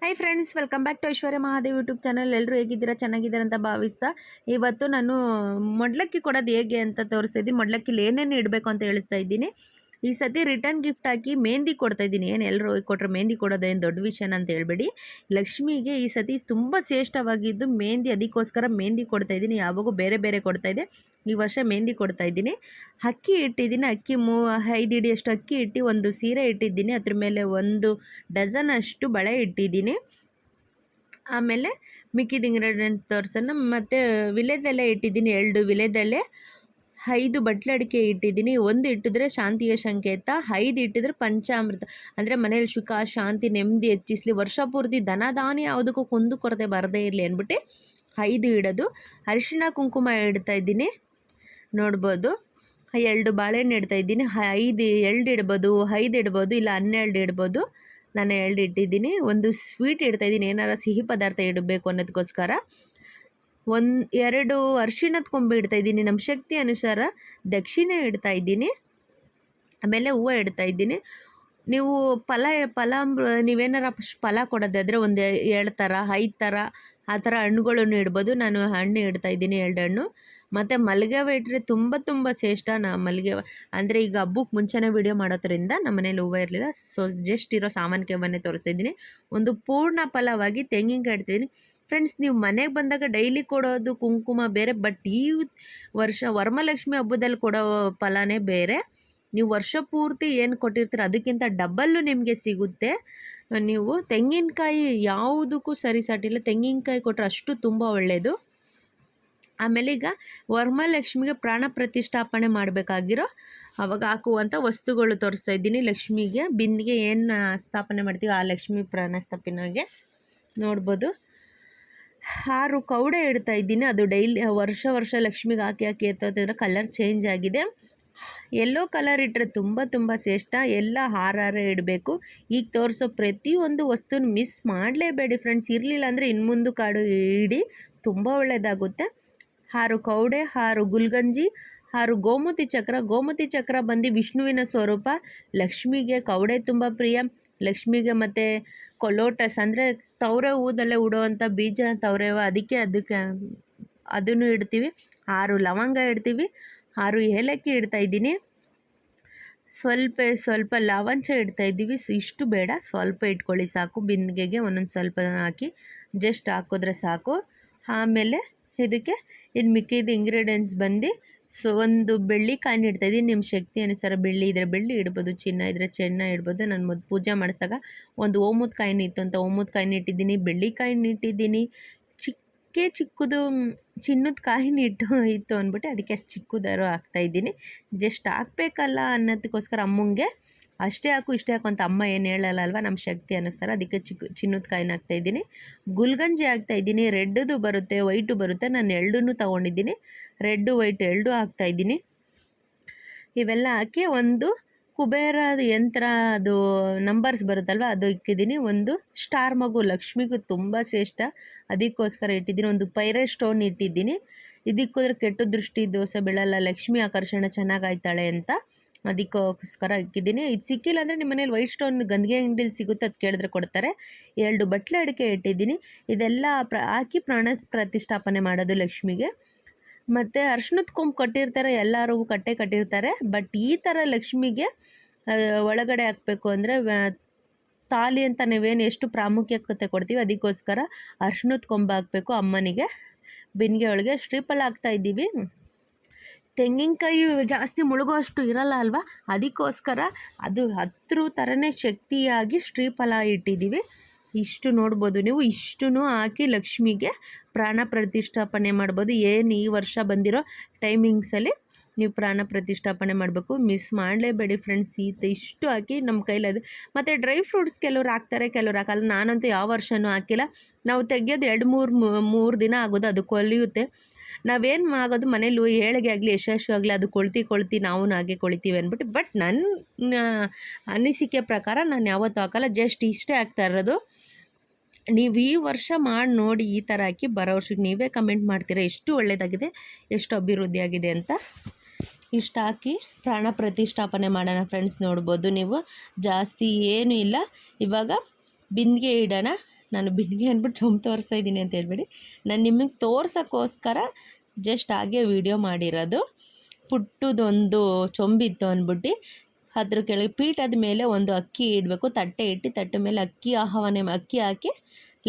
Hi friends, welcome back to Aishwarya Mahadev YouTube channel. ಎಲ್ಲರೂ ಹೇಗಿದ್ದೀರಾ? ಚೆನ್ನಾಗಿದ್ದೀರಾ ಅಂತ ಭಾವಿಸ್ತಾ ಇವತ್ತು ನಾನು ಮೊಡ್ಲಕ್ಕಿ ಕೊಡೋದು ಹೇಗೆ ಅಂತ ತೋರಿಸ್ತಾ ಇದ್ದೀನಿ. ಮೊಡ್ಲಕ್ಕಿಲಿ ಏನೇನು ಇಡಬೇಕು ಅಂತ ಹೇಳಿಸ್ತಾ ಇದ್ದೀನಿ. ಈ ಸತಿ ರಿಟರ್ನ್ ಗಿಫ್ಟ್ ಹಾಕಿ ಮೆಹಂದಿ ಕೊಡ್ತಾ ಇದ್ದೀನಿ. ಏನು ಎಲ್ಲರೂ ಕೊಟ್ಟರೆ ಮೆಹಂದಿ ಕೊಡೋದೇನು ದೊಡ್ಡ ವಿಷಯನ ಅಂತ ಹೇಳ್ಬೇಡಿ. ಲಕ್ಷ್ಮಿಗೆ ಈ ಸತಿ ತುಂಬ ಶ್ರೇಷ್ಠವಾಗಿದ್ದು ಮೆಹಂದಿ, ಅದಕ್ಕೋಸ್ಕರ ಮೆಹಂದಿ ಕೊಡ್ತಾ ಇದ್ದೀನಿ. ಯಾವಾಗೂ ಬೇರೆ ಬೇರೆ ಕೊಡ್ತಾ ಇದೆ, ಈ ವರ್ಷ ಮೆಹಂದಿ ಕೊಡ್ತಾ ಇದ್ದೀನಿ. ಅಕ್ಕಿ ಇಟ್ಟಿದ್ದೀನಿ, ಅಕ್ಕಿ 5 ಹಿಡಿಯಷ್ಟು ಅಕ್ಕಿ ಇಟ್ಟು ಒಂದು ಸೀರೆ ಇಟ್ಟಿದ್ದೀನಿ. ಅದ್ರ ಮೇಲೆ 1 ಡಜನ್ ಅಷ್ಟು ಬಳೆ ಇಟ್ಟಿದ್ದೀನಿ. ಆಮೇಲೆ ಮಿಕ್ಕಿದ ಇಂಗ್ರೀಡಿಯೆಂಟ್ ತೋರಿಸೋಣ. ಮತ್ತು ವಿಳೆದೆಲೆ ಇಟ್ಟಿದ್ದೀನಿ, 2 ವಿಳೆದೆಲೆ, 5 ಬಟ್ಲೆ ಅಡಿಕೆ ಇಟ್ಟಿದ್ದೀನಿ. 1 ಇಟ್ಟಿದ್ರೆ ಶಾಂತಿಯ ಸಂಕೇತ, 5 ಇಟ್ಟಿದ್ರೆ ಪಂಚಾಮೃತ. ಅಂದರೆ ಮನೇಲಿ ಸುಖ ಶಾಂತಿ ನೆಮ್ಮದಿ ಹೆಚ್ಚಿಸಲಿ, ವರ್ಷ ಪೂರ್ತಿ ಧನಧಾನ್ಯ ಯಾವುದಕ್ಕೂ ಕುಂದು ಕೊರತೆ ಬರದೇ ಇರಲಿ ಅಂದ್ಬಿಟ್ಟು 5 ಇಡೋದು. ಅರಿಶಿಣ ಕುಂಕುಮ ಇಡ್ತಾ ಇದ್ದೀನಿ, ನೋಡ್ಬೋದು. 2 ಬಾಳೆಹಣ್ಣು ಇಡ್ತಾ ಇದ್ದೀನಿ. 5 2 ಇಡ್ಬೋದು, 5 ಇಡ್ಬೋದು, ಇಲ್ಲ 12 ಇಡ್ಬೋದು. ನಾನು 2 ಇಟ್ಟಿದ್ದೀನಿ. 1 ಸ್ವೀಟ್ ಇಡ್ತಾಯಿದ್ದೀನಿ, ಏನಾರ ಸಿಹಿ ಪದಾರ್ಥ ಇಡಬೇಕು ಅನ್ನೋದಕ್ಕೋಸ್ಕರ. 2 ಅರಿಶಿಣದ ಕೊಂಬು ಇಡ್ತಾಯಿದ್ದೀನಿ, ನಮ್ಮ ಶಕ್ತಿ ಅನುಸಾರ. ದಕ್ಷಿಣೆ ಇಡ್ತಾಯಿದ್ದೀನಿ, ಆಮೇಲೆ ಹೂವು ಇಡ್ತಾಯಿದ್ದೀನಿ. ನೀವು ನೀವೇನಾರ ಫಲ ಕೊಡೋದಾದರೆ ಒಂದು 2 ಥರ 5 ಥರ ಆ ಥರ ಹಣ್ಣುಗಳನ್ನು ಇಡ್ಬೋದು. ನಾನು ಹಣ್ಣು ಇಡ್ತಾಯಿದ್ದೀನಿ, 2 ಹಣ್ಣು. ಮತ್ತು ಮಲ್ಲಿಗೆ ಹೂವು ಇಟ್ಟರೆ ತುಂಬ ಶ್ರೇಷ್ಠ. ಮಲ್ಲಿಗೆ ಅಂದರೆ ಈಗ ಹಬ್ಬಕ್ಕೆ ಮುಂಚೆನೇ ವೀಡಿಯೋ ಮಾಡೋದ್ರಿಂದ ನಮ್ಮ ಮನೇಲಿ ಹೂವು ಇರಲಿಲ್ಲ, ಸೊ ಜಸ್ಟ್ ಇರೋ ಸಾಮಾನ್ಯವನ್ನೇ ತೋರಿಸ್ತಾ ಇದ್ದೀನಿ. ಒಂದು ಪೂರ್ಣ ಫಲವಾಗಿ ತೆಂಗಿನಕಾಯಿ ಇಡ್ತಿದ್ದೀನಿ. ಫ್ರೆಂಡ್ಸ್, ನೀವು ಮನೆಗೆ ಬಂದಾಗ ಡೈಲಿ ಕೊಡೋದು ಕುಂಕುಮ ಬೇರೆ, ಬಟ್ ಈ ವರ್ಷ ವರಮಹಾಲಕ್ಷ್ಮಿ ಹಬ್ಬದಲ್ಲಿ ಕೊಡೋ ಫಲನೇ ಬೇರೆ. ನೀವು ವರ್ಷ ಪೂರ್ತಿ ಏನು ಕೊಟ್ಟಿರ್ತೀರ ಅದಕ್ಕಿಂತ ಡಬಲ್ಲು ನಿಮಗೆ ಸಿಗುತ್ತೆ. ನೀವು ತೆಂಗಿನಕಾಯಿ ಯಾವುದಕ್ಕೂ ಸರಿಸಾಟಿಲ್ಲ, ತೆಂಗಿನಕಾಯಿ ಕೊಟ್ಟರೆ ಅಷ್ಟು ತುಂಬ ಒಳ್ಳೆಯದು. ಆಮೇಲೆ ಈಗ ವರಮಹಾಲಕ್ಷ್ಮಿಗೆ ಪ್ರಾಣ ಪ್ರತಿಷ್ಠಾಪನೆ ಮಾಡಬೇಕಾಗಿರೋ ಅವಾಗ ಹಾಕುವಂಥ ವಸ್ತುಗಳು ತೋರಿಸ್ತಾ ಇದ್ದೀನಿ. ಲಕ್ಷ್ಮಿಗೆ ಬಿಂದಿಗೆ ಏನು ಸ್ಥಾಪನೆ ಮಾಡ್ತೀವಿ ಆ ಲಕ್ಷ್ಮಿ ಪ್ರಾಣ ಸ್ಥಾಪನೆಗೆ ನೋಡ್ಬೋದು. 6 ಕೌಡೆ ಇಡ್ತಾ ಇದ್ದೀನಿ. ಅದು ಡೈಲಿ ವರ್ಷ ಲಕ್ಷ್ಮಿಗೆ ಹಾಕಿ ಎತ್ತೋದ್ರೆ ಕಲರ್ ಚೇಂಜ್ ಆಗಿದೆ. ಯೆಲ್ಲೋ ಕಲರ್ ಇಟ್ಟರೆ ತುಂಬ ಶ್ರೇಷ್ಠ. ಎಲ್ಲ ಹಾರಾರೆ ಇಡಬೇಕು. ಈಗ ತೋರಿಸೋ ಪ್ರತಿಯೊಂದು ವಸ್ತುನ ಮಿಸ್ ಮಾಡಲೇಬೇಡಿ ಫ್ರೆಂಡ್ಸ್. ಇರಲಿಲ್ಲ ಅಂದರೆ ಇನ್ನು ಮುಂದೆ ಕಾಡು ಇಡಿ, ತುಂಬ ಒಳ್ಳೆಯದಾಗುತ್ತೆ. 6 ಕೌಡೆ, 6 ಗುಲ್ಗಂಜಿ, 6 ಗೋಮತಿ ಚಕ್ರ. ಗೋಮತಿ ಚಕ್ರ ಬಂದು ವಿಷ್ಣುವಿನ ಸ್ವರೂಪ. ಲಕ್ಷ್ಮಿಗೆ ಕೌಡೆ ತುಂಬ ಪ್ರಿಯ. ಲಕ್ಷ್ಮಿಗೆ ಮತ್ತು ಲೋಟಸ್ ಅಂದರೆ ತವರೆ ಹೂದಲ್ಲೇ ಉಡೋವಂಥ ಬೀಜ ತವರೆ ಹೂವು, ಅದಕ್ಕೆ ಅದನ್ನು ಇಡ್ತೀವಿ. 6 ಲವಂಗ ಇಡ್ತೀವಿ, 6 ಏಲಕ್ಕಿ ಇಡ್ತಾಯಿದ್ದೀನಿ. ಸ್ವಲ್ಪ ಲವಂಚ ಇಡ್ತಾಯಿದ್ದೀವಿ. ಇಷ್ಟು ಬೇಡ, ಸ್ವಲ್ಪ ಇಟ್ಕೊಳ್ಳಿ ಸಾಕು. ಬಿಂದಿಗೆಗೆ ಒಂದೊಂದು ಸ್ವಲ್ಪ ಹಾಕಿ ಜಸ್ಟ್ ಹಾಕಿದ್ರೆ ಸಾಕು. ಆಮೇಲೆ ಇದಕ್ಕೆ ಇನ್ನು ಮಿಕ್ಕಿದ ಇಂಗ್ರೀಡಿಯೆಂಟ್ಸ್ ಬಂದು ಒಂದು ಬೆಳ್ಳಿ ಕಾಯಿನ ಇಡ್ತಾಯಿದ್ದೀನಿ. ನಿಮ್ಮ ಶಕ್ತಿ ಅನುಸಾರ ಬೆಳ್ಳಿ ಇದ್ದರೆ ಬೆಳ್ಳಿ ಇಡ್ಬೋದು, ಚಿನ್ನ ಇದ್ದರೆ ಚಿನ್ನ ಇಡ್ಬೋದು. ನಾನು ಮೊದಲು ಪೂಜೆ ಮಾಡಿಸಿದಾಗ ಒಂದು ಓಮದ ಕಾಯಿನ ಇತ್ತು ಅಂತ ಓಮದ ಕಾಯಿನ ಇಟ್ಟಿದ್ದೀನಿ, ಬೆಳ್ಳಿ ಕಾಯಿನ ಇಟ್ಟಿದ್ದೀನಿ. ಚಿಕ್ಕದು ಚಿನ್ನದ ಕಾಯಿನ ಇತ್ತು ಅಂದ್ಬಿಟ್ಟು ಅದಕ್ಕೆ ಅಷ್ಟು ಚಿಕ್ಕದಾರು ಹಾಕ್ತಾಯಿದ್ದೀನಿ. ಜಸ್ಟ್ ಹಾಕಬೇಕಲ್ಲ ಅನ್ನೋದಕ್ಕೋಸ್ಕರ ಅಮ್ಮಂಗೆ ಅಷ್ಟೇ ಹಾಕು ಇಷ್ಟೇ ಹಾಕು ಅಂತ ಅಮ್ಮ ಏನು ಹೇಳಲ್ಲ ಅಲ್ವಾ, ನಮ್ಮ ಶಕ್ತಿ ಅನುಸಾರ. ಅದಕ್ಕೆ ಚಿನ್ನದ ಕಾಯಿನ ಹಾಕ್ತಾಯಿದ್ದೀನಿ. ಗುಲ್ಗಂಜಿ ಹಾಕ್ತಾಯಿದ್ದೀನಿ. ರೆಡ್ದು ಬರುತ್ತೆ, ವೈಟು ಬರುತ್ತೆ. ನಾನು 2 ತೊಗೊಂಡಿದ್ದೀನಿ, ರೆಡ್ಡು ವೈಟ್ 2 ಹಾಕ್ತಾಯಿದ್ದೀನಿ. ಇವೆಲ್ಲ ಹಾಕಿ ಒಂದು ಕುಬೇರ ಯಂತ್ರ ಅದು ನಂಬರ್ಸ್ ಬರುತ್ತಲ್ವ ಅದು ಇಕ್ಕಿದ್ದೀನಿ. ಒಂದು ಸ್ಟಾರ್ ಮಗು ಲಕ್ಷ್ಮಿಗೂ ತುಂಬ ಶ್ರೇಷ್ಠ, ಅದಕ್ಕೋಸ್ಕರ ಇಟ್ಟಿದ್ದೀನಿ. ಒಂದು ಪೈರೇಟ್ ಸ್ಟೋನ್ ಇಟ್ಟಿದ್ದೀನಿ. ಇದಕ್ಕೋದ್ರೆ ಕೆಟ್ಟ ದೃಷ್ಟಿ ದೋಷ ಬೀಳಲ್ಲ, ಲಕ್ಷ್ಮಿ ಆಕರ್ಷಣೆ ಚೆನ್ನಾಗಾಯ್ತಾಳೆ ಅಂತ ಅದಕ್ಕೋಸ್ಕರ ಇಕ್ಕಿದ್ದೀನಿ. ಇದು ಸಿಕ್ಕಿಲ್ಲ ಅಂದರೆ ನಿಮ್ಮ ಮನೇಲಿ ವೈಟ್ ಸ್ಟೋನ್ ಗಂಧಿಗೆ ಅಂಗಡಿಲಿ ಸಿಗುತ್ತೆ, ಅದು ಕೇಳಿದ್ರೆ ಕೊಡ್ತಾರೆ. 2 ಬಟ್ಲೆ ಅಡಿಕೆ ಇಟ್ಟಿದ್ದೀನಿ. ಇದೆಲ್ಲ ಹಾಕಿ ಪ್ರಾಣ ಪ್ರತಿಷ್ಠಾಪನೆ ಮಾಡೋದು ಲಕ್ಷ್ಮಿಗೆ. ಮತ್ತು ಅರ್ಶಿಣದ ಕೊಂಬು ಕಟ್ಟಿರ್ತಾರೆ, ಎಲ್ಲರೂ ಕಟ್ಟಿರ್ತಾರೆ. ಬಟ್ ಈ ಥರ ಲಕ್ಷ್ಮಿಗೆ ಒಳಗಡೆ ಹಾಕಬೇಕು ಅಂದರೆ ತಾಲಿ ಅಂತ ನೀವೇನು ಎಷ್ಟು ಪ್ರಾಮುಖ್ಯತೆ ಕೊಡ್ತೀವಿ ಅದಕ್ಕೋಸ್ಕರ ಅರ್ಶಿಣದ ಕೊಂಬು ಹಾಕಬೇಕು ಅಮ್ಮನಿಗೆ. ಬಿಂದಿಗೆ ಒಳಗೆ ಶ್ರೀಫಲ ಹಾಕ್ತಾಯಿದ್ದೀವಿ. ತೆಂಗಿನಕಾಯಿ ಜಾಸ್ತಿ ಮುಳುಗೋಷ್ಟು ಇರಲ್ಲ ಅಲ್ವಾ, ಅದಕ್ಕೋಸ್ಕರ ಅದು 10 ಥರನೇ ಶಕ್ತಿಯಾಗಿ ಶ್ರೀಫಲ ಇಟ್ಟಿದ್ದೀವಿ. ಇಷ್ಟು ನೋಡ್ಬೋದು ನೀವು. ಇಷ್ಟೂ ಹಾಕಿ ಲಕ್ಷ್ಮಿಗೆ ಪ್ರಾಣ ಪ್ರತಿಷ್ಠಾಪನೆ ಮಾಡ್ಬೋದು. ಏನು ಈ ವರ್ಷ ಬಂದಿರೋ ಟೈಮಿಂಗ್ಸಲ್ಲಿ ನೀವು ಪ್ರಾಣ ಪ್ರತಿಷ್ಠಾಪನೆ ಮಾಡಬೇಕು, ಮಿಸ್ ಮಾಡಲೇಬೇಡಿ ಫ್ರೆಂಡ್ಸ್. ಇಷ್ಟು ಹಾಕಿ ನಮ್ಮ ಕೈಲದು. ಮತ್ತು ಡ್ರೈ ಫ್ರೂಟ್ಸ್ ಕೆಲವ್ರು ಹಾಕ್ತಾರೆ, ಕೆಲವ್ರು ಹಾಕಲ್ಲ. ನಾನಂತೂ ಯಾವ ವರ್ಷವೂ ಹಾಕಿಲ್ಲ. ನಾವು ತೆಗಿಯೋದು 2-3 ದಿನ ಆಗೋದು, ಅದು ಕೊಳೆಯುತ್ತೆ. ನಾವೇನು ಆಗೋದು ಮನೇಲಿ ಏಳಿಗೆ ಆಗಲಿ ಯಶಸ್ವಿ ಆಗಲಿ ಅದು ಕೊಳ್ತಿ ನಾವು ಹಾಗೆ ಕೊಳಿತೀವಿ ಅಂದ್ಬಿಟ್ಟು. ಬಟ್ ನನ್ನ ಅನಿಸಿಕೆ ಪ್ರಕಾರ ನಾನು ಯಾವತ್ತೂ ಹಾಕಲ್ಲ, ಜಸ್ಟ್ ಇಷ್ಟೇ ಹಾಕ್ತಾ ಇರೋದು. ನೀವು ಈ ವರ್ಷ ಮಾಡಿ ನೋಡಿ, ಈ ಥರ ಹಾಕಿ ಬರೋ ವರ್ಷಕ್ಕೆ ನೀವೇ ಕಮೆಂಟ್ ಮಾಡ್ತೀರಾ ಎಷ್ಟು ಒಳ್ಳೆಯದಾಗಿದೆ, ಎಷ್ಟು ಅಭಿವೃದ್ಧಿ ಆಗಿದೆ ಅಂತ. ಇಷ್ಟು ಹಾಕಿ ಪ್ರಾಣ ಪ್ರತಿಷ್ಠಾಪನೆ ಮಾಡೋಣ ಫ್ರೆಂಡ್ಸ್. ನೋಡ್ಬೋದು ನೀವು, ಜಾಸ್ತಿ ಏನೂ ಇಲ್ಲ. ಇವಾಗ ಬಿಂದಿಗೆ ಇಡೋಣ. ನಾನು ಬಿನ್ಗೆ ಅಂದ್ಬಿಟ್ಟು ಚೊಂಬು ತೋರಿಸ್ತಾ ಇದ್ದೀನಿ ಅಂತ ಹೇಳ್ಬೇಡಿ, ನಾನು ನಿಮಗೆ ತೋರ್ಸೋಕ್ಕೋಸ್ಕರ ಜಸ್ಟ್ ಹಾಗೆ ವಿಡಿಯೋ ಮಾಡಿರೋದು. ಪುಟ್ಟದೊಂದು ಚೊಂಬಿತ್ತು ಅಂದ್ಬಿಟ್ಟು ಅದ್ರ ಕೆಳಗೆ ಪೀಠದ ಮೇಲೆ ಒಂದು ಅಕ್ಕಿ ಇಡಬೇಕು, ತಟ್ಟೆ ಇಟ್ಟು ತಟ್ಟೆ ಮೇಲೆ ಅಕ್ಕಿ ಹಾಕಿ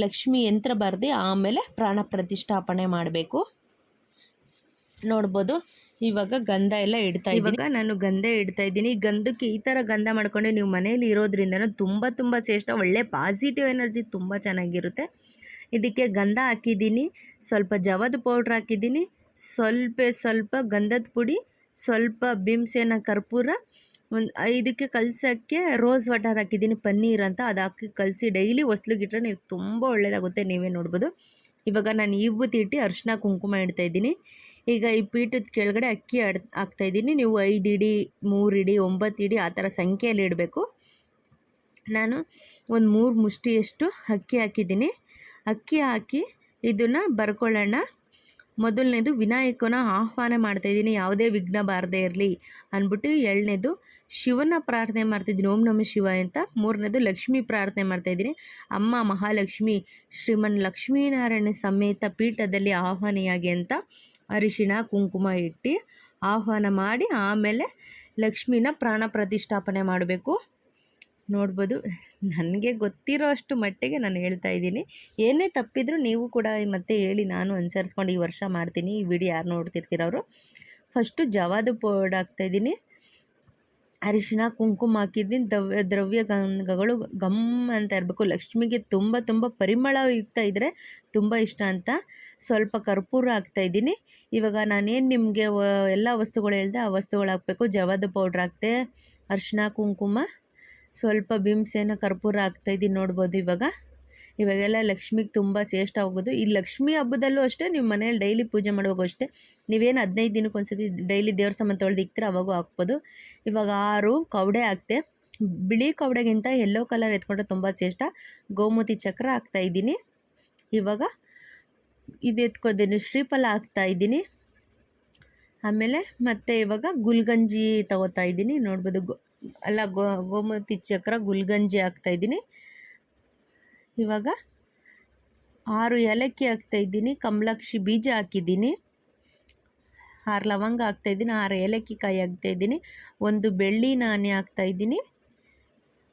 ಲಕ್ಷ್ಮಿ ಯಂತ್ರ ಬರೆದು ಆಮೇಲೆ ಪ್ರಾಣ ಪ್ರತಿಷ್ಠಾಪನೆ ಮಾಡಬೇಕು. ನೋಡ್ಬೋದು ಇವಾಗ ಗಂಧ ಎಲ್ಲ ಇಡ್ತಾ ಇದ್ದೀನಿ. ಇವಾಗ ನಾನು ಗಂಧ ಇಡ್ತಾ ಇದ್ದೀನಿ. ಗಂಧಕ್ಕೆ ಈ ಥರ ಗಂಧ ಮಾಡ್ಕೊಂಡು ನೀವು ಮನೇಲಿ ಇರೋದ್ರಿಂದ ತುಂಬ ಶ್ರೇಷ್ಠ, ಒಳ್ಳೆ ಪಾಸಿಟಿವ್ ಎನರ್ಜಿ ತುಂಬ ಚೆನ್ನಾಗಿರುತ್ತೆ. ಇದಕ್ಕೆ ಗಂಧ ಹಾಕಿದ್ದೀನಿ, ಸ್ವಲ್ಪ ಜವದ ಪೌಡ್ರ್ ಹಾಕಿದ್ದೀನಿ, ಸ್ವಲ್ಪ ಗಂಧದ ಪುಡಿ, ಸ್ವಲ್ಪ ಭೀಮಸೇನ ಕರ್ಪೂರ, ಇದಕ್ಕೆ ಕಲಸೋಕ್ಕೆ ರೋಸ್ ವಾಟರ್ ಹಾಕಿದ್ದೀನಿ, ಪನ್ನೀರ್ ಅಂತ, ಅದು ಹಾಕಿ ಕಲಸಿ ಡೈಲಿ ಹೊಸ್ಲಿಗಿಟ್ರೆ ನೀವು ತುಂಬ ಒಳ್ಳೆಯದಾಗುತ್ತೆ. ನೀವೇ ನೋಡ್ಬೋದು. ಇವಾಗ ನಾನು ವಿಭೂತಿ ಇಟ್ಟು ಅರಿಶಿನ ಕುಂಕುಮ ಇಡ್ತಾಯಿದ್ದೀನಿ. ಈಗ ಈ ಪೀಠದ ಕೆಳಗಡೆ ಅಕ್ಕಿ ಹಾಕ್ತಾಯಿದ್ದೀನಿ. ನೀವು 5 ಇಡಿ, 3 ಇಡಿ, 9 ಇಡಿ ಆ ಥರ ಸಂಖ್ಯೆಯಲ್ಲಿ ಇಡಬೇಕು. ನಾನು ಒಂದು 3 ಮುಷ್ಟಿಯಷ್ಟು ಅಕ್ಕಿ ಹಾಕಿದ್ದೀನಿ. ಅಕ್ಕಿ ಹಾಕಿ ಇದನ್ನು ಬರ್ಕೊಳ್ಳೋಣ. ಮೊದಲನೇದು ವಿನಾಯಕನ ಆಹ್ವಾನ ಮಾಡ್ತಾಯಿದ್ದೀನಿ, ಯಾವುದೇ ವಿಘ್ನ ಬಾರದೇ ಇರಲಿ ಅಂದ್ಬಿಟ್ಟು. 2ನೇದು ಶಿವನ ಪ್ರಾರ್ಥನೆ ಮಾಡ್ತಿದ್ದೀನಿ, ಓಂ ನಮಃ ಶಿವಾಯ ಅಂತ. 3ನೇದು ಲಕ್ಷ್ಮೀ ಪ್ರಾರ್ಥನೆ ಮಾಡ್ತಾಯಿದ್ದೀನಿ, ಅಮ್ಮ ಮಹಾಲಕ್ಷ್ಮಿ ಶ್ರೀಮನ್ ಲಕ್ಷ್ಮೀನಾರಾಯಣ ಸಮೇತ ಪೀಠದಲ್ಲಿ ಆಹ್ವಾನಿಯಾಗಿ ಅಂತ ಅರಿಶಿಣ ಕುಂಕುಮ ಇಟ್ಟು ಆಹ್ವಾನ ಮಾಡಿ ಆಮೇಲೆ ಲಕ್ಷ್ಮಿನ ಪ್ರಾಣ ಪ್ರತಿಷ್ಠಾಪನೆ ಮಾಡಬೇಕು. ನೋಡ್ಬೋದು, ನನಗೆ ಗೊತ್ತಿರೋ ಅಷ್ಟು ಮಟ್ಟಿಗೆ ನಾನು ಹೇಳ್ತಾ ಇದ್ದೀನಿ. ಏನೇ ತಪ್ಪಿದರೂ ನೀವು ಕೂಡ ಮತ್ತೆ ಹೇಳಿ, ನಾನು ಅನುಸರಿಸ್ಕೊಂಡು ಈ ವರ್ಷ ಮಾಡ್ತೀನಿ. ಈ ವಿಡಿಯೋ ಯಾರು ನೋಡ್ತಿರ್ತೀರವರು. ಫಸ್ಟು ಜವಾದು ಪೌಡರ್ ಹಾಕ್ತಾಯಿದ್ದೀನಿ, ಅರಿಶಿಣ ಕುಂಕುಮ ಹಾಕಿದ್ದೀನಿ. ದ್ರವ್ಯ ಗಂಧಗಳು ಗಮ್ ಅಂತ ಇರಬೇಕು. ಲಕ್ಷ್ಮಿಗೆ ತುಂಬ ಪರಿಮಳಯುಕ್ತ ಇದ್ದರೆ ತುಂಬ ಇಷ್ಟ ಅಂತ. ಸ್ವಲ್ಪ ಕರ್ಪೂರ ಹಾಕ್ತಾಯಿದ್ದೀನಿ. ಇವಾಗ ನಾನೇನು ನಿಮಗೆ ಎಲ್ಲ ವಸ್ತುಗಳು ಹೇಳಿದೆ ಆ ವಸ್ತುಗಳು ಹಾಕಬೇಕು. ಜವಾದ ಪೌಡ್ರ್ ಹಾಕ್ತೆ, ಅರಿಶಿಣ ಕುಂಕುಮ, ಸ್ವಲ್ಪ ಭೀಮಸೇನ ಕರ್ಪೂರ ಹಾಕ್ತಾಯಿದ್ದೀನಿ. ನೋಡ್ಬೋದು ಇವಾಗೆಲ್ಲ ಲಕ್ಷ್ಮಿಗೆ ತುಂಬ ಶ್ರೇಷ್ಠ ಹೋಗೋದು. ಈ ಲಕ್ಷ್ಮಿ ಹಬ್ಬದಲ್ಲೂ ಅಷ್ಟೇ, ನೀವು ಮನೇಲಿ ಡೈಲಿ ಪೂಜೆ ಮಾಡುವಾಗ ಅಷ್ಟೇ, ನೀವೇನು 15 ದಿನಕ್ಕೊಂದ್ಸತಿ ಡೈಲಿ ದೇವ್ರ ಸಾಮಾನು ತೊಳೆದು ಇಕ್ತೀರ ಅವಾಗೂ ಹಾಕ್ಬೋದು. ಇವಾಗ 6 ಕವಡೆ ಹಾಕ್ತೆ. ಬಿಳಿ ಕವಡೆಗಿಂತ ಯೆಲ್ಲೋ ಕಲರ್ ಎತ್ಕೊಂಡ್ರೆ ತುಂಬ ಶ್ರೇಷ್ಠ. ಗೋಮತಿ ಚಕ್ರ ಹಾಕ್ತಾಯಿದ್ದೀನಿ. ಇವಾಗ ಇದು ಎತ್ಕೊತೀನಿ, ಶ್ರೀಫಲ ಹಾಕ್ತಾಯಿದ್ದೀನಿ. ಆಮೇಲೆ ಮತ್ತೆ ಇವಾಗ ಗುಲ್ಗಂಜಿ ತಗೋತಾ ಇದ್ದೀನಿ. ನೋಡ್ಬೋದು, ಗೋಮತಿ ಚಕ್ರ ಗುಲ್ಗಂಜಿ ಹಾಕ್ತಾಯಿದ್ದೀನಿ. ಇವಾಗ 6 ಏಲಕ್ಕಿ ಹಾಕ್ತಾಯಿದ್ದೀನಿ, ಕಮಲಾಕ್ಷಿ ಬೀಜ ಹಾಕಿದ್ದೀನಿ, 6 ಲವಂಗ ಹಾಕ್ತಾಯಿದ್ದೀನಿ, 6 ಏಲಕ್ಕಿ ಕಾಯಿ ಹಾಕ್ತಾಯಿದ್ದೀನಿ, 1 ಬೆಳ್ಳಿ ನಾಣ್ಯ ಹಾಕ್ತಾಯಿದ್ದೀನಿ,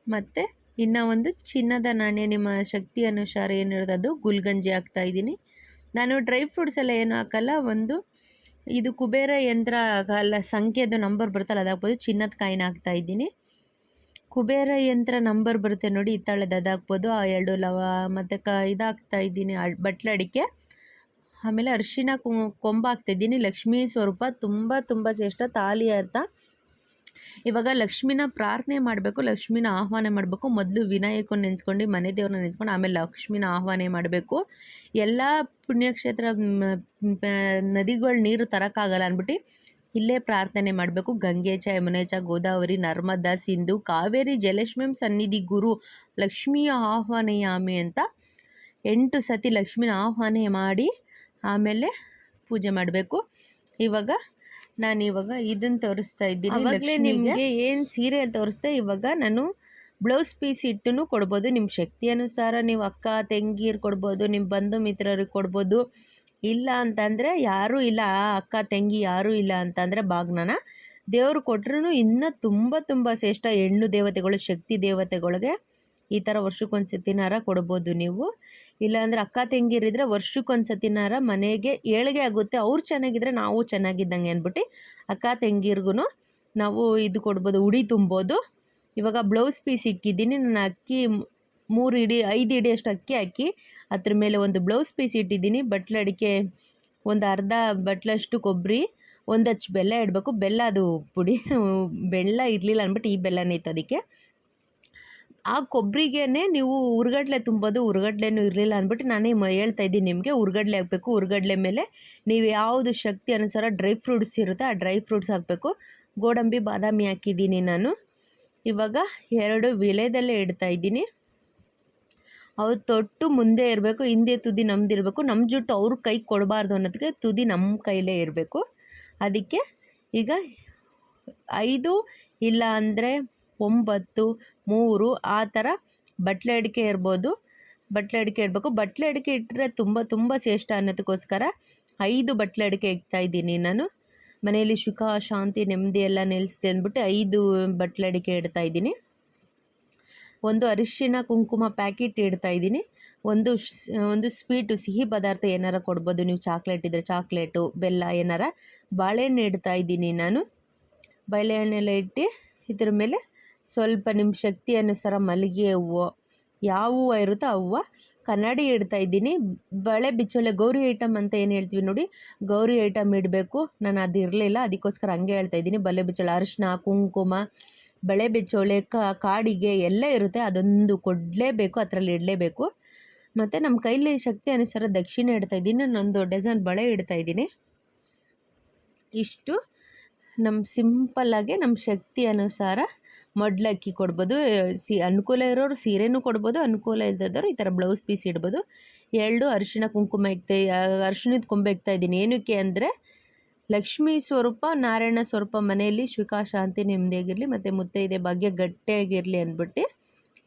ಮತ್ತು ಇನ್ನು ಒಂದು ಚಿನ್ನದ ನಾಣ್ಯ ನಿಮ್ಮ ಶಕ್ತಿ ಅನುಸಾರ ಏನಿರೋದು ಅದು ಗುಲ್ಗಂಜಿ ಹಾಕ್ತಾಯಿದ್ದೀನಿ. ನಾನು ಡ್ರೈ ಫ್ರೂಟ್ಸ್ ಎಲ್ಲ ಏನು ಹಾಕಲ್ಲ. ಇದು ಕುಬೇರ ಯಂತ್ರ ಅಲ್ಲ, ಸಂಖ್ಯೆದು ನಂಬರ್ ಬರುತ್ತಲ್ಲ ಅದು ಹಾಕ್ಬೋದು. ಚಿನ್ನದ ಕಾಯಿನ ಹಾಕ್ತಾಯಿದ್ದೀನಿ. ಕುಬೇರ ಯಂತ್ರ ನಂಬರ್ ಬರುತ್ತೆ ನೋಡಿ, ಹಿತ್ತಾಳೆದು ಅದು ಹಾಕ್ಬೋದು. 2 ಲವ ಮತ್ತು ಇದು ಹಾಕ್ತಾಯಿದ್ದೀನಿ, ಬಟ್ಲು ಅಡಿಕೆ. ಆಮೇಲೆ ಅರಿಶಿಣ ಕೊಂಬು ಹಾಕ್ತಾಯಿದ್ದೀನಿ. ಲಕ್ಷ್ಮೀ ಸ್ವರೂಪ ತುಂಬ ಶ್ರೇಷ್ಠ, ತಾಲಿ ಅಂತ. ಇವಾಗ ಲಕ್ಷ್ಮಿನ ಪ್ರಾರ್ಥನೆ ಮಾಡಬೇಕು, ಲಕ್ಷ್ಮಿನ ಆಹ್ವಾನ ಮಾಡಬೇಕು. ಮೊದಲು ವಿನಾಯಕನ ನೆನೆಸ್ಕೊಂಡು, ಮನೆ ದೇವ್ರನ್ನ ನೆನೆಸ್ಕೊಂಡು ಆಮೇಲೆ ಲಕ್ಷ್ಮಿನ ಆಹ್ವಾನ ಮಾಡಬೇಕು. ಎಲ್ಲ ಪುಣ್ಯಕ್ಷೇತ್ರ ನದಿಗಳು ನೀರು ತರೋಕ್ಕಾಗಲ್ಲ ಅಂದ್ಬಿಟ್ಟು ಇಲ್ಲೇ ಪ್ರಾರ್ಥನೆ ಮಾಡಬೇಕು. ಗಂಗೆ ಚ, ಯಮುನೆ ಚ, ಗೋದಾವರಿ, ನರ್ಮದಾ, ಸಿಂಧು, ಕಾವೇರಿ ಜಲಕ್ಷ್ಮೀಂ ಸನ್ನಿಧಿ ಗುರು ಲಕ್ಷ್ಮಿಯ ಆಹ್ವಾನಯಾಮಿ ಅಂತ 8 ಸತಿ ಲಕ್ಷ್ಮಿನ ಆಹ್ವಾನ ಮಾಡಿ ಆಮೇಲೆ ಪೂಜೆ ಮಾಡಬೇಕು. ಇವಾಗ ಇದನ್ನು ತೋರಿಸ್ತಾ ಇದ್ದೀನಿ. ಅವಾಗಲೇ ನಿಮಗೆ ಏನು ಸೀರೆ ತೋರಿಸ್ದೆ. ಇವಾಗ ನಾನು ಬ್ಲೌಸ್ ಪೀಸ್ ಇಟ್ಟು ಕೊಡ್ಬೋದು. ನಿಮ್ಮ ಶಕ್ತಿ ಅನುಸಾರ ನೀವು ಅಕ್ಕ ತಂಗಿರು ಕೊಡ್ಬೋದು, ನಿಮ್ಮ ಬಂಧು ಮಿತ್ರರಿಗೆ ಕೊಡ್ಬೋದು. ಇಲ್ಲ ಅಂತಂದರೆ ಯಾರೂ ಇಲ್ಲ, ಅಕ್ಕ ತಂಗಿ ಯಾರೂ ಇಲ್ಲ ಅಂತಂದರೆ ಬಾಗ್ನನ ದೇವರು ಕೊಟ್ಟರು ಇನ್ನೂ ತುಂಬ ಶ್ರೇಷ್ಠ. ಹೆಣ್ಣು ದೇವತೆಗಳು, ಶಕ್ತಿ ದೇವತೆಗಳಿಗೆ ಈ ಥರ ವರ್ಷಕ್ಕೊಂದು ಸತಿನಾರ ಕೊಡ್ಬೋದು ನೀವು. ಇಲ್ಲಾಂದರೆ ಅಕ್ಕ ತಂಗಿರಿದ್ರೆ ವರ್ಷಕ್ಕೊಂದು ಸತಿನಾರ ಮನೆಗೆ ಏಳಿಗೆ ಆಗುತ್ತೆ. ಅವ್ರು ಚೆನ್ನಾಗಿದ್ರೆ ನಾವು ಚೆನ್ನಾಗಿದ್ದಂಗೆ ಅಂದ್ಬಿಟ್ಟು ಅಕ್ಕ ತಂಗಿರ್ಗೂ ನಾವು ಇದು ಕೊಡ್ಬೋದು, ಉಡಿ ತುಂಬೋದು. ಇವಾಗ ಬ್ಲೌಸ್ ಪೀಸ್ ಇಕ್ಕಿದ್ದೀನಿ. ನಾನು ಅಕ್ಕಿ 3 ಇಡಿ 5 ಇಡಿ ಅಷ್ಟು ಅಕ್ಕಿ ಹಾಕಿ ಅದ್ರ ಮೇಲೆ ಒಂದು ಬ್ಲೌಸ್ ಪೀಸ್ ಇಟ್ಟಿದ್ದೀನಿ. ಬಟ್ಲು ಅಡಿಕೆ, ಒಂದು ಅರ್ಧ ಬಟ್ಲಷ್ಟು ಕೊಬ್ಬರಿ, 1 ಅಚ್ಚು ಬೆಲ್ಲ ಇಡಬೇಕು. ಬೆಲ್ಲ ಅದು ಪುಡಿ, ಬೆಲ್ಲ ಇರಲಿಲ್ಲ ಅಂದ್ಬಿಟ್ಟು ಈ ಬೆಲ್ಲನೇ ಇತ್ತು ಅದಕ್ಕೆ. ಆ ಕೊಬ್ಬರಿಗೆ ನೀವು ಉರ್ಗಡ್ಲೆ ತುಂಬೋದು. ಉರ್ಗಡ್ಲೆನೂ ಇರಲಿಲ್ಲ ಅಂದ್ಬಿಟ್ಟು ನಾನೇ ಹೇಳ್ತಾ ಇದ್ದೀನಿ ನಿಮಗೆ, ಉರ್ಗಡ್ಲೆ ಹಾಕಬೇಕು. ಉರ್ಗಡ್ಲೆ ಮೇಲೆ ನೀವು ಯಾವುದು ಶಕ್ತಿ ಅನುಸಾರ ಡ್ರೈ ಫ್ರೂಟ್ಸ್ ಇರುತ್ತೆ ಆ ಡ್ರೈ ಫ್ರೂಟ್ಸ್ ಹಾಕಬೇಕು. ಗೋಡಂಬಿ ಬಾದಾಮಿ ಹಾಕಿದ್ದೀನಿ ನಾನು. ಇವಾಗ 2 ವಿಳೆದೆಲೆ ಇಡ್ತಾ ಇದ್ದೀನಿ. ಅವು ತೊಟ್ಟು ಮುಂದೆ ಇರಬೇಕು, ಹಿಂದೆ ತುದಿ ನಮ್ದಿರಬೇಕು. ನಮ್ಮ ಜುಟ್ಟು ಅವ್ರ ಕೈಗೆ ಕೊಡಬಾರ್ದು ಅನ್ನೋದಕ್ಕೆ ತುದಿ ನಮ್ಮ ಕೈಲೇ ಇರಬೇಕು. ಅದಕ್ಕೆ ಈಗ 5 ಇಲ್ಲ ಅಂದರೆ 9, 3 ಆ ಥರ ಬಟ್ಲೆ ಅಡಿಕೆ ಇರ್ಬೋದು. ಬಟ್ಲೆ ಅಡಿಕೆ ಇಡಬೇಕು. ಬಟ್ಲೆ ಅಡಿಕೆ ಇಟ್ಟರೆ ತುಂಬ ಶ್ರೇಷ್ಠ ಅನ್ನೋದಕ್ಕೋಸ್ಕರ 5 ಬಟ್ಲೆ ಅಡಿಕೆ ಇಡ್ತಾಯಿದ್ದೀನಿ ನಾನು. ಮನೆಯಲ್ಲಿ ಸುಖ ಶಾಂತಿ ನೆಮ್ಮದಿ ಎಲ್ಲ ನೆಲೆಸುತ್ತೆ ಅಂದ್ಬಿಟ್ಟು 5 ಬಟ್ಲೆ ಅಡಿಕೆ ಇಡ್ತಾಯಿದ್ದೀನಿ. ಒಂದು ಅರಿಶಿನ ಕುಂಕುಮ ಪ್ಯಾಕೆಟ್ ಇಡ್ತಾಯಿದ್ದೀನಿ. ಒಂದು ಸ್ವೀಟು ಸಿಹಿ ಪದಾರ್ಥ ಏನಾರ ಕೊಡ್ಬೋದು ನೀವು, ಚಾಕ್ಲೇಟ್ ಇದ್ದರೆ ಚಾಕ್ಲೇಟು, ಬೆಲ್ಲ ಏನಾರ. ಬಾಳೆಹಣ್ಣು ಇಡ್ತಾಯಿದ್ದೀನಿ ನಾನು. ಬಾಳೆಹಣ್ಣೆಲ್ಲ ಇಟ್ಟು ಇದ್ರ ಮೇಲೆ ಸ್ವಲ್ಪ ನಿಮ್ಮ ಶಕ್ತಿ ಅನುಸಾರ ಮಲ್ಲಿಗೆ ಹೂವು, ಯಾವ ಹೂವು ಇರುತ್ತೋ ಆ ಹೂವು, ಕನ್ನಡಿ ಇಡ್ತಾಯಿದ್ದೀನಿ. ಬಳೆ ಬಿಚ್ಚೋಳೆ ಗೌರಿ ಐಟಮ್ ಅಂತ ಏನು ಹೇಳ್ತೀವಿ ನೋಡಿ, ಗೌರಿ ಐಟಮ್ ಇಡಬೇಕು. ನಾನು ಅದು ಇರಲಿಲ್ಲ, ಅದಕ್ಕೋಸ್ಕರ ಹಂಗೆ ಹೇಳ್ತಾಯಿದ್ದೀನಿ. ಬಳೆ ಬಿಚ್ಚೋಳೆ, ಅರಿಶಿನ ಕುಂಕುಮ, ಬಳೆ ಬಿಚ್ಚೋಳೆ, ಕಾಡಿಗೆ ಎಲ್ಲ ಇರುತ್ತೆ, ಅದೊಂದು ಕೊಡಲೇಬೇಕು, ಅದರಲ್ಲಿ ಇಡಲೇಬೇಕು. ಮತ್ತು ನಮ್ಮ ಕೈಲಿ ಶಕ್ತಿ ಅನುಸಾರ ದಕ್ಷಿಣೆ ಇಡ್ತಾಯಿದ್ದೀನಿ. ನಾನೊಂದು ಡಜನ್ ಬಳೆ ಇಡ್ತಾಯಿದ್ದೀನಿ. ಇಷ್ಟು ನಮ್ಮ ಸಿಂಪಲ್ಲಾಗಿ ನಮ್ಮ ಶಕ್ತಿ ಅನುಸಾರ ಮಡ್ಲಕ್ಕಿ ಕೊಡ್ಬೋದು. ಅನುಕೂಲ ಇರೋರು ಸೀರೆನೂ ಕೊಡ್ಬೋದು, ಅನುಕೂಲ ಇಲ್ಲದವರು ಈ ಥರ ಬ್ಲೌಸ್ ಪೀಸ್ ಇಡ್ಬೋದು. 2 ಅರಿಶಿನ ಕುಂಕುಮ ಅರಿಶಿಣದ ಕೊಂಬೆ ಇಡ್ತಾಯಿದ್ದೀನಿ. ಏನಕ್ಕೆ ಅಂದರೆ ಲಕ್ಷ್ಮೀ ಸ್ವರೂಪ, ನಾರಾಯಣ ಸ್ವರೂಪ ಮನೆಯಲ್ಲಿ ಸುಖ ಶಾಂತಿ ನೆಮ್ಮದಿಯಾಗಿರಲಿ ಮತ್ತು ಮುತ್ತೈದೆ ಭಾಗ್ಯ ಗಟ್ಟಿಯಾಗಿರಲಿ ಅಂದ್ಬಿಟ್ಟು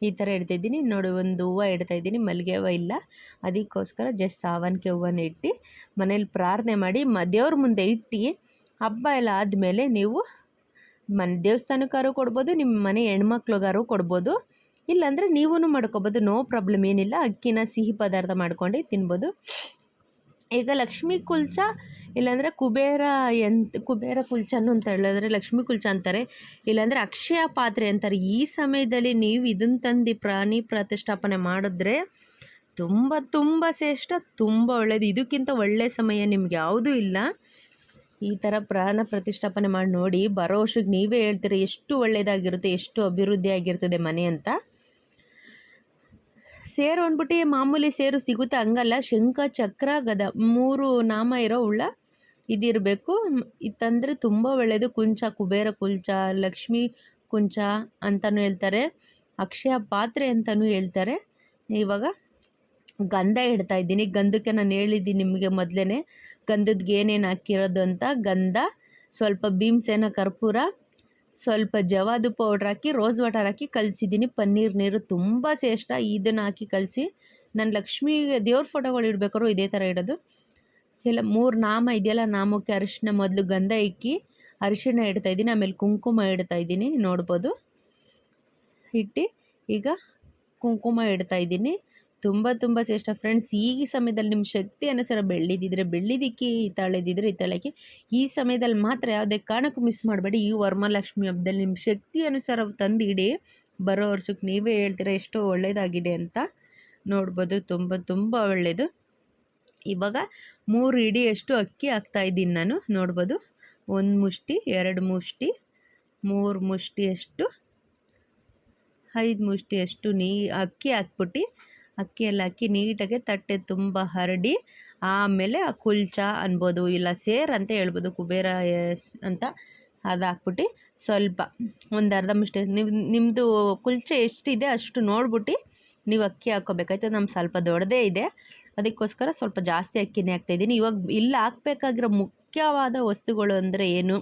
ಈ ಥರ ಇಡ್ತಾಯಿದ್ದೀನಿ. ನೋಡಿ, ಒಂದು ಹೂವು ಇಡ್ತಾಯಿದ್ದೀನಿ, ಮಲ್ಲಿಗೆ ಹೂವು ಇಲ್ಲ, ಅದಕ್ಕೋಸ್ಕರ ಜಸ್ಟ್ ಸಾವನ್ಗೆ ಹೂವನ್ನ ಇಟ್ಟು ಮನೇಲಿ ಪ್ರಾರ್ಥನೆ ಮಾಡಿ ದೇವ್ರ ಮುಂದೆ ಇಟ್ಟು ಹಬ್ಬ ಎಲ್ಲ ಆದಮೇಲೆ ನೀವು ದೇವಸ್ಥಾನಕ್ಕಾರು ಕೊಡ್ಬೋದು, ನಿಮ್ಮ ಮನೆ ಹೆಣ್ಮಕ್ಳಿಗಾರು ಕೊಡ್ಬೋದು, ಇಲ್ಲಾಂದರೆ ನೀವೂ ಮಾಡ್ಕೊಬೋದು, ನೋ ಪ್ರಾಬ್ಲಮ್, ಏನಿಲ್ಲ. ಅಕ್ಕಿನ ಸಿಹಿ ಪದಾರ್ಥ ಮಾಡ್ಕೊಂಡು ತಿನ್ಬೋದು. ಈಗ ಲಕ್ಷ್ಮೀ ಕುಲ್ಚ ಇಲ್ಲಾಂದರೆ ಕುಬೇರ ಕುಲ್ಚನು ಅಂತ ಹೇಳಿದ್ರೆ ಲಕ್ಷ್ಮೀ ಕುಲ್ಚ ಅಂತಾರೆ, ಇಲ್ಲಾಂದರೆ ಅಕ್ಷಯ ಪಾತ್ರೆ ಅಂತಾರೆ. ಈ ಸಮಯದಲ್ಲಿ ನೀವು ಇದನ್ನು ತಂದು ಪ್ರಾಣಿ ಪ್ರತಿಷ್ಠಾಪನೆ ಮಾಡಿದ್ರೆ ತುಂಬ ಶ್ರೇಷ್ಠ, ತುಂಬ ಒಳ್ಳೆಯದು. ಇದಕ್ಕಿಂತ ಒಳ್ಳೆಯ ಸಮಯ ನಿಮ್ಗೆ ಯಾವುದೂ ಇಲ್ಲ. ಈ ಥರ ಪ್ರಾಣ ಪ್ರತಿಷ್ಠಾಪನೆ ಮಾಡಿ ನೋಡಿ, ಬರೋ ವರ್ಷಕ್ಕೆ ನೀವೇ ಹೇಳ್ತೀರ ಎಷ್ಟು ಒಳ್ಳೆಯದಾಗಿರುತ್ತೆ, ಎಷ್ಟು ಅಭಿವೃದ್ಧಿ ಆಗಿರ್ತದೆ ಮನೆ ಅಂತ. ಸೇರು ಅಂದ್ಬಿಟ್ಟು ಮಾಮೂಲಿ ಸೇರು ಸಿಗುತ್ತೆ ಹಂಗಲ್ಲ, ಶಂಖ ಚಕ್ರ ಗದ 3 ನಾಮ ಇರೋ ಉಳ್ಳ ಇದಿರಬೇಕು. ಇತ್ತಂದರೆ ತುಂಬ ಒಳ್ಳೆಯದು. ಕುಂಚ, ಕುಬೇರ ಕುಂಚ, ಲಕ್ಷ್ಮೀ ಕುಂಚ ಅಂತಲೂ ಹೇಳ್ತಾರೆ, ಅಕ್ಷಯ ಪಾತ್ರೆ ಅಂತಲೂ ಹೇಳ್ತಾರೆ. ಇವಾಗ ಗಂಧ ಇಡ್ತಾಯಿದ್ದೀನಿ. ಗಂಧಕ್ಕೆ ನಾನು ಹೇಳಿದ್ದೀನಿ ನಿಮಗೆ ಮೊದಲೇ, ಗಂಧಕ್ಕೆ ಏನೇನು ಹಾಕಿರೋದು ಅಂತ. ಗಂಧ, ಸ್ವಲ್ಪ ಭೀಮಸೇನ ಕರ್ಪೂರ, ಸ್ವಲ್ಪ ಜವಾದು ಪೌಡ್ರ್ ಹಾಕಿ ರೋಸ್ ವಾಟರ್ ಹಾಕಿ ಕಲಸಿದ್ದೀನಿ. ಪನ್ನೀರ್ ನೀರು ತುಂಬ ಶ್ರೇಷ್ಠ. ಇದನ್ನು ಹಾಕಿ ಕಲಸಿ ನಾನು ಲಕ್ಷ್ಮೀ ದೇವ್ರ ಫೋಟೋಗಳು ಇಡಬೇಕಾದ್ರು ಇದೇ ಥರ ಇಡೋದು. ಎಲ್ಲ 3 ನಾಮ ಇದೆಯಲ್ಲ, ನಾಮಕ್ಕೆ ಅರಿಶಿನ ಮೊದಲು ಗಂಧ ಇಕ್ಕಿ ಅರಿಶಿಣ ಇಡ್ತಾಯಿದ್ದೀನಿ, ಆಮೇಲೆ ಕುಂಕುಮ ಇಡ್ತಾಯಿದ್ದೀನಿ, ನೋಡ್ಬೋದು. ಇಟ್ಟು ಈಗ ಕುಂಕುಮ ಇಡ್ತಾಯಿದ್ದೀನಿ. ತುಂಬ ಶ್ರೇಷ್ಠ ಫ್ರೆಂಡ್ಸ್. ಈ ಸಮಯದಲ್ಲಿ ನಿಮ್ಮ ಶಕ್ತಿ ಅನುಸಾರ ಬೆಳ್ಳಿದಿದ್ರೆ ಬೆಳ್ಳಿದಿಕ್ಕಿ, ಹಿತ್ತಾಳೆದಿದ್ರೆ ಹಿತ್ತಾಳಕ್ಕಿ. ಈ ಸಮಯದಲ್ಲಿ ಮಾತ್ರ ಯಾವುದೇ ಕಾರಣಕ್ಕೂ ಮಿಸ್ ಮಾಡಬೇಡಿ. ಈ ವರಮಹಾಲಕ್ಷ್ಮಿ ಹಬ್ಬದಲ್ಲಿ ನಿಮ್ಮ ಶಕ್ತಿ ಅನುಸಾರ ತಂದು ಇಡಿ. ಬರೋ ವರ್ಷಕ್ಕೆ ನೀವೇ ಹೇಳ್ತೀರ ಎಷ್ಟೋ ಒಳ್ಳೆಯದಾಗಿದೆ ಅಂತ. ನೋಡ್ಬೋದು, ತುಂಬ ಒಳ್ಳೆಯದು. ಇವಾಗ 3 ಇಡಿಯಷ್ಟು ಅಕ್ಕಿ ಹಾಕ್ತಾಯಿದ್ದೀನಿ ನಾನು, ನೋಡ್ಬೋದು. 1 ಮುಷ್ಟಿ, 2 ಮುಷ್ಟಿ, 3 ಮುಷ್ಟಿಯಷ್ಟು, 5 ಮುಷ್ಟಿಯಷ್ಟು ಅಕ್ಕಿ ಹಾಕ್ಬಿಟ್ಟು, ಅಕ್ಕಿ ಎಲ್ಲ ಹಾಕಿ ನೀಟಾಗಿ ತಟ್ಟೆ ತುಂಬ ಹರಡಿ, ಆಮೇಲೆ ಆ ಕುಲ್ಚ ಅನ್ಬೋದು, ಇಲ್ಲ ಸೇರ್ ಅಂತ ಹೇಳ್ಬೋದು, ಕುಬೇರ ಅಂತ ಅದು ಹಾಕ್ಬಿಟ್ಟು ಸ್ವಲ್ಪ ಒಂದು ಅರ್ಧ ಮುಷ್ಟಿ ನಿಮ್ಮದು ಕುಲ್ಚೆ ಎಷ್ಟಿದೆ ಅಷ್ಟು ನೋಡ್ಬಿಟ್ಟು ನೀವು ಅಕ್ಕಿ ಹಾಕ್ಕೋಬೇಕಾಯ್ತು. ನಮ್ಮ ಸ್ವಲ್ಪ ದೊಡ್ಡದೇ ಇದೆ, ಅದಕ್ಕೋಸ್ಕರ ಸ್ವಲ್ಪ ಜಾಸ್ತಿ ಅಕ್ಕಿನೇ ಹಾಕ್ತಾಯಿದ್ದೀನಿ. ಇವಾಗ ಇಲ್ಲಿ ಹಾಕ್ಬೇಕಾಗಿರೋ ಮುಖ್ಯವಾದ ವಸ್ತುಗಳು ಅಂದರೆ ಏನು,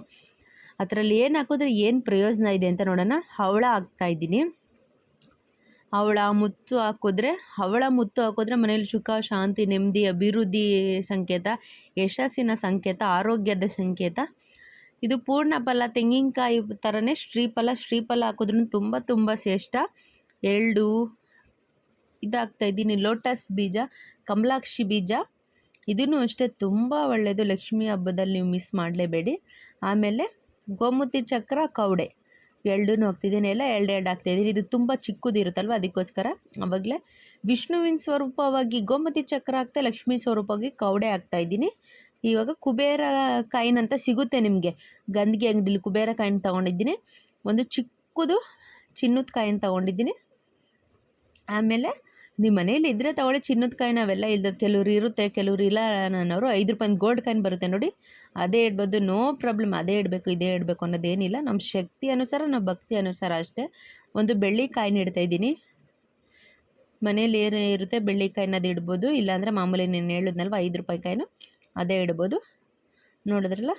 ಅದರಲ್ಲಿ ಏನು ಹಾಕಿದ್ರೆ ಏನು ಪ್ರಯೋಜನ ಇದೆ ಅಂತ ನೋಡೋಣ. ಹವಳ ಹಾಕ್ತಾಯಿದ್ದೀನಿ. ಹವಳ ಮುತ್ತು ಹಾಕಿದ್ರೆ ಮನೇಲಿ ಸುಖ ಶಾಂತಿ ನೆಮ್ಮದಿ ಅಭಿವೃದ್ಧಿ ಸಂಕೇತ, ಯಶಸ್ಸಿನ ಸಂಕೇತ, ಆರೋಗ್ಯದ ಸಂಕೇತ. ಇದು ಪೂರ್ಣ ಫಲ, ತೆಂಗಿನಕಾಯಿ ಥರನೇ ಶ್ರೀಫಲ ಹಾಕಿದ್ರೂ ತುಂಬ ಶ್ರೇಷ್ಠ. 2 ಇದಾಗ್ತಾಯಿದ್ದೀನಿ, ಲೋಟಸ್ ಬೀಜ, ಕಮಲಾಕ್ಷಿ ಬೀಜ, ಇದೂ ಅಷ್ಟೇ ತುಂಬ ಒಳ್ಳೆಯದು. ಲಕ್ಷ್ಮೀ ಹಬ್ಬದಲ್ಲಿ ನೀವು ಮಿಸ್ ಮಾಡಲೇಬೇಡಿ. ಆಮೇಲೆ ಗೋಮತಿ ಚಕ್ರ, ಕವಡೆ 2 ಹಾಕ್ತಿದ್ದೀನಿ. ಎಲ್ಲ 2 ಹಾಕ್ತಾಯಿದ್ದೀನಿ. ಇದು ತುಂಬ ಚಿಕ್ಕದಿರುತ್ತಲ್ವ, ಅದಕ್ಕೋಸ್ಕರ ಆವಾಗಲೇ ವಿಷ್ಣುವಿನ ಸ್ವರೂಪವಾಗಿ ಗೋಮತಿ ಚಕ್ರ ಹಾಕ್ತಾ, ಲಕ್ಷ್ಮೀ ಸ್ವರೂಪವಾಗಿ ಕವಡೆ ಹಾಕ್ತಾಯಿದ್ದೀನಿ. ಇವಾಗ ಕುಬೇರ ಕಾಯಿನಂತ ಸಿಗುತ್ತೆ ನಿಮಗೆ ಗಂಧಿಗೆ ಅಂಗಡಿಲಿ, ಕುಬೇರ ಕಾಯಿನ ತೊಗೊಂಡಿದ್ದೀನಿ. ಒಂದು ಚಿಕ್ಕದು ಚಿನ್ನದ ಕಾಯಿನ ತೊಗೊಂಡಿದ್ದೀನಿ. ಆಮೇಲೆ ನಿಮ್ಮ ಮನೇಲಿ ಇದ್ದರೆ ತೊಗೊಳ್ಳಿ ಚಿನ್ನದ ಕಾಯಿನ, ಅವೆಲ್ಲ ಇಲ್ದದ್ದು ಕೆಲವ್ರು ಇರುತ್ತೆ, ಕೆಲವ್ರು ಇಲ್ಲ ನನ್ನವರು 5 ರೂಪಾಯಿ ಗೋಲ್ಡ್ ಕಾಯಿನ್ ಬರುತ್ತೆ ನೋಡಿ, ಅದೇ ಇಡ್ಬೋದು, ನೋ ಪ್ರಾಬ್ಲಮ್. ಅದೇ ಇಡಬೇಕು ಇದೇ ಇಡಬೇಕು ಅನ್ನೋದೇನಿಲ್ಲ, ನಮ್ಮ ಶಕ್ತಿ ಅನುಸಾರ, ನಮ್ಮ ಭಕ್ತಿ ಅನುಸಾರ ಅಷ್ಟೇ. ಒಂದು ಬೆಳ್ಳಿ ಕಾಯಿನ ಇಡ್ತಾಯಿದ್ದೀನಿ. ಮನೇಲಿ ಏನು ಇರುತ್ತೆ ಬೆಳ್ಳಿ ಕಾಯಿನ ಅದು ಇಡ್ಬೋದು, ಇಲ್ಲಾಂದರೆ ಮಾಮೂಲಿ ನಾನು ಹೇಳಿದ್ನಲ್ವ 5 ರೂಪಾಯಿ ಕಾಯಿನು ಅದೇ ಇಡ್ಬೋದು. ನೋಡಿದ್ರಲ್ಲ,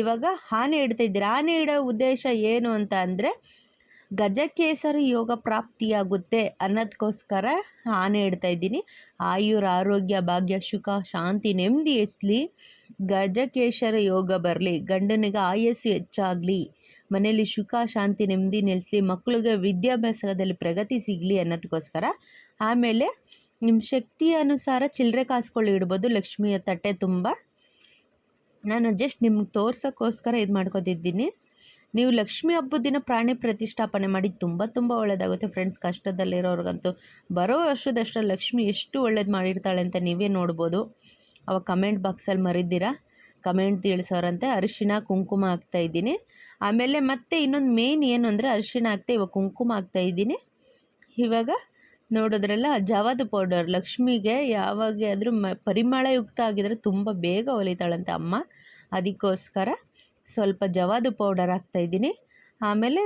ಇವಾಗ ಆನೆ ಇಡ್ತಾಯಿದ್ದೀರ. ಆನೆ ಇಡೋ ಉದ್ದೇಶ ಏನು ಅಂತ ಅಂದರೆ, ಗಜಕೇಸರಿ ಯೋಗ ಪ್ರಾಪ್ತಿಯಾಗುತ್ತೆ ಅನ್ನೋದಕ್ಕೋಸ್ಕರ ಆನೆ ಇಡ್ತಾ ಇದ್ದೀನಿ. ಆಯುರ ಆರೋಗ್ಯ ಭಾಗ್ಯ ಸುಖ ಶಾಂತಿ ನೆಮ್ಮದಿ ಹೆಚ್ಚಲಿ, ಗಜಕೇಸರಿ ಯೋಗ ಬರಲಿ, ಗಂಡನಿಗೆ ಆಯಸ್ಸು ಹೆಚ್ಚಾಗಲಿ, ಮನೆಯಲ್ಲಿ ಸುಖ ಶಾಂತಿ ನೆಮ್ಮದಿ ನೆಲೆಸಲಿ, ಮಕ್ಕಳಿಗೆ ವಿದ್ಯಾಭ್ಯಾಸದಲ್ಲಿ ಪ್ರಗತಿ ಸಿಗಲಿ ಅನ್ನೋದಕ್ಕೋಸ್ಕರ. ಆಮೇಲೆ ನಿಮ್ಮ ಶಕ್ತಿ ಅನುಸಾರ ಚಿಲ್ಲರೆ ಕಾಸುಗಳು ಇಡ್ಬೋದು ಲಕ್ಷ್ಮಿಯ ತಟ್ಟೆ ತುಂಬ. ನಾನು ಜಸ್ಟ್ ನಿಮ್ಗೆ ತೋರ್ಸೋಕ್ಕೋಸ್ಕರ ಇದು ಮಾಡ್ಕೊತಿದ್ದೀನಿ. ನೀವು ಲಕ್ಷ್ಮಿ ಹಬ್ಬದ ದಿನ ಪ್ರಾಣಿ ಪ್ರತಿಷ್ಠಾಪನೆ ಮಾಡಿ ತುಂಬ ಒಳ್ಳೆಯದಾಗುತ್ತೆ ಫ್ರೆಂಡ್ಸ್. ಕಷ್ಟದಲ್ಲಿರೋರ್ಗಂತೂ ಬರೋ ವರ್ಷದಷ್ಟು ಲಕ್ಷ್ಮಿ ಎಷ್ಟು ಒಳ್ಳೇದು ಮಾಡಿರ್ತಾಳೆ ಅಂತ ನೀವೇ ನೋಡ್ಬೋದು. ಅವಾಗ ಕಮೆಂಟ್ ಬಾಕ್ಸಲ್ಲಿ ಮರಿದ್ದೀರಾ, ಕಮೆಂಟ್ ತಿಳಿಸೋರಂತೆ. ಅರಿಶಿಣ ಕುಂಕುಮ ಹಾಕ್ತಾಯಿದ್ದೀನಿ. ಆಮೇಲೆ ಮತ್ತೆ ಇನ್ನೊಂದು ಮೇನ್ ಏನು ಅಂದರೆ ಅರಿಶಿಣ ಇವಾಗ ಕುಂಕುಮ ಹಾಕ್ತಾಯಿದ್ದೀನಿ. ಇವಾಗ ನೋಡೋದ್ರಲ್ಲ ಜವಾದ ಪೌಡರ್, ಲಕ್ಷ್ಮಿಗೆ ಯಾವಾಗಾದರೂ ಪರಿಮಳಯುಕ್ತ ಆಗಿದ್ರೆ ತುಂಬ ಬೇಗ ಹೊಲಿತಾಳಂತೆ ಅಮ್ಮ, ಅದಕ್ಕೋಸ್ಕರ ಸ್ವಲ್ಪ ಜವಾದು ಪೌಡರ್ ಹಾಕ್ತಾಯಿದ್ದೀನಿ. ಆಮೇಲೆ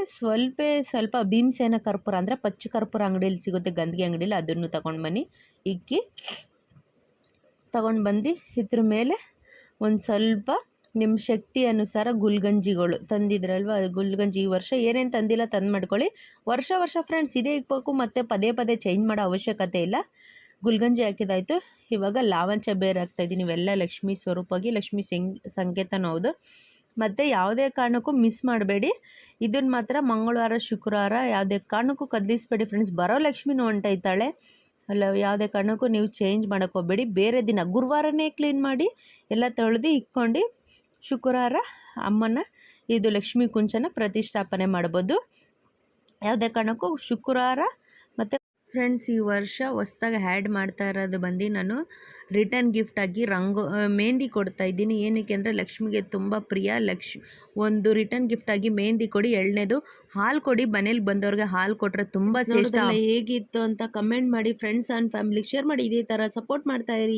ಸ್ವಲ್ಪ ಭೀಮಸೇನ ಕರ್ಪೂರ ಅಂದರೆ ಪಚ್ಚ ಕರ್ಪೂರ ಅಂಗಡಿಯಲ್ಲಿ ಸಿಗುತ್ತೆ, ಗಂಧಿಗೆ ಅಂಗಡಿಯಲ್ಲಿ, ಅದನ್ನು ತಗೊಂಡು ಬನ್ನಿ. ತಗೊಂಡು ಬಂದು ಇದ್ರ ಮೇಲೆ ಒಂದು ಸ್ವಲ್ಪ ನಿಮ್ಮ ಶಕ್ತಿ ಅನುಸಾರ ಗುಲ್ಗಂಜಿಗಳು ತಂದಿದ್ರಲ್ವ, ಗುಲ್ಗಂಜಿ ಈ ವರ್ಷ ಏನೇನು ತಂದಿಲ್ಲ ತಂದು ಮಾಡ್ಕೊಳ್ಳಿ. ವರ್ಷ ಫ್ರೆಂಡ್ಸ್ ಇದೇ ಇಕ್ಬೇಕು, ಮತ್ತು ಪದೇ ಚೇಂಜ್ ಮಾಡೋ ಅವಶ್ಯಕತೆ ಇಲ್ಲ. ಗುಲ್ಗಂಜಿ ಹಾಕಿದಾಯಿತು. ಇವಾಗ ಲಾವಂಚ ಬೇರೆ ಹಾಕ್ತಾಯಿದ್ದೀನಿ. ಇವೆಲ್ಲ ಲಕ್ಷ್ಮೀ ಸ್ವರೂಪವಾಗಿ ಲಕ್ಷ್ಮೀ ಸಂಕೇತನೂ ಹೌದು. ಮತ್ತು ಯಾವುದೇ ಕಾರಣಕ್ಕೂ ಮಿಸ್ ಮಾಡಬೇಡಿ, ಇದನ್ನು ಮಾತ್ರ ಮಂಗಳವಾರ ಶುಕ್ರವಾರ ಯಾವುದೇ ಕಾರಣಕ್ಕೂ ಕದಲಿಸ್ಬೇಡಿ ಫ್ರೆಂಡ್ಸ್. ಬರೋ ಲಕ್ಷ್ಮಿನೂ ಹೊಂಟೈತಾಳೆ ಅಲ್ಲ, ಯಾವುದೇ ಕಾರಣಕ್ಕೂ ನೀವು ಚೇಂಜ್ ಮಾಡೋಕ್ಕೆ ಹೋಗಬೇಡಿ. ಬೇರೆ ದಿನ ಗುರುವಾರನೇ ಕ್ಲೀನ್ ಮಾಡಿ ಎಲ್ಲ ತೊಳೆದು ಇಕ್ಕೊಂಡು ಶುಕ್ರವಾರ ಅಮ್ಮನ ಇದು ಲಕ್ಷ್ಮೀ ಕುಂಚನ ಪ್ರತಿಷ್ಠಾಪನೆ ಮಾಡ್ಬೋದು. ಯಾವುದೇ ಕಾರಣಕ್ಕೂ ಶುಕ್ರವಾರ. ಮತ್ತು ಫ್ರೆಂಡ್ಸ್ ಈ ವರ್ಷ ಹೊಸ್ದಾಗಿ ಆ್ಯಡ್ ಮಾಡ್ತಾ ಇರೋದು ಬಂದು ನಾನು ರಿಟರ್ನ್ ಗಿಫ್ಟಾಗಿ ಮೆಹಂದಿ ಕೊಡ್ತಾಯಿದ್ದೀನಿ. ಏನಕ್ಕೆ ಅಂದರೆ ಲಕ್ಷ್ಮಿಗೆ ತುಂಬ ಪ್ರಿಯ. ಒಂದು ರಿಟರ್ನ್ ಗಿಫ್ಟಾಗಿ ಮೆಹಂದಿ ಕೊಡಿ. ಎಳ್ನೇದು ಹಾಲು ಕೊಡಿ, ಮನೇಲಿ ಬಂದವ್ರಿಗೆ ಹಾಲು ಕೊಟ್ಟರೆ ತುಂಬ ಶ್ರೇಷ್ಠ. ಹೇಗಿತ್ತು ಅಂತ ಕಮೆಂಟ್ ಮಾಡಿ ಫ್ರೆಂಡ್ಸ್ ಆ್ಯಂಡ್ ಫ್ಯಾಮಿಲಿಗೆ ಶೇರ್ ಮಾಡಿ. ಇದೇ ಥರ ಸಪೋರ್ಟ್ ಮಾಡ್ತಾಯಿರಿ.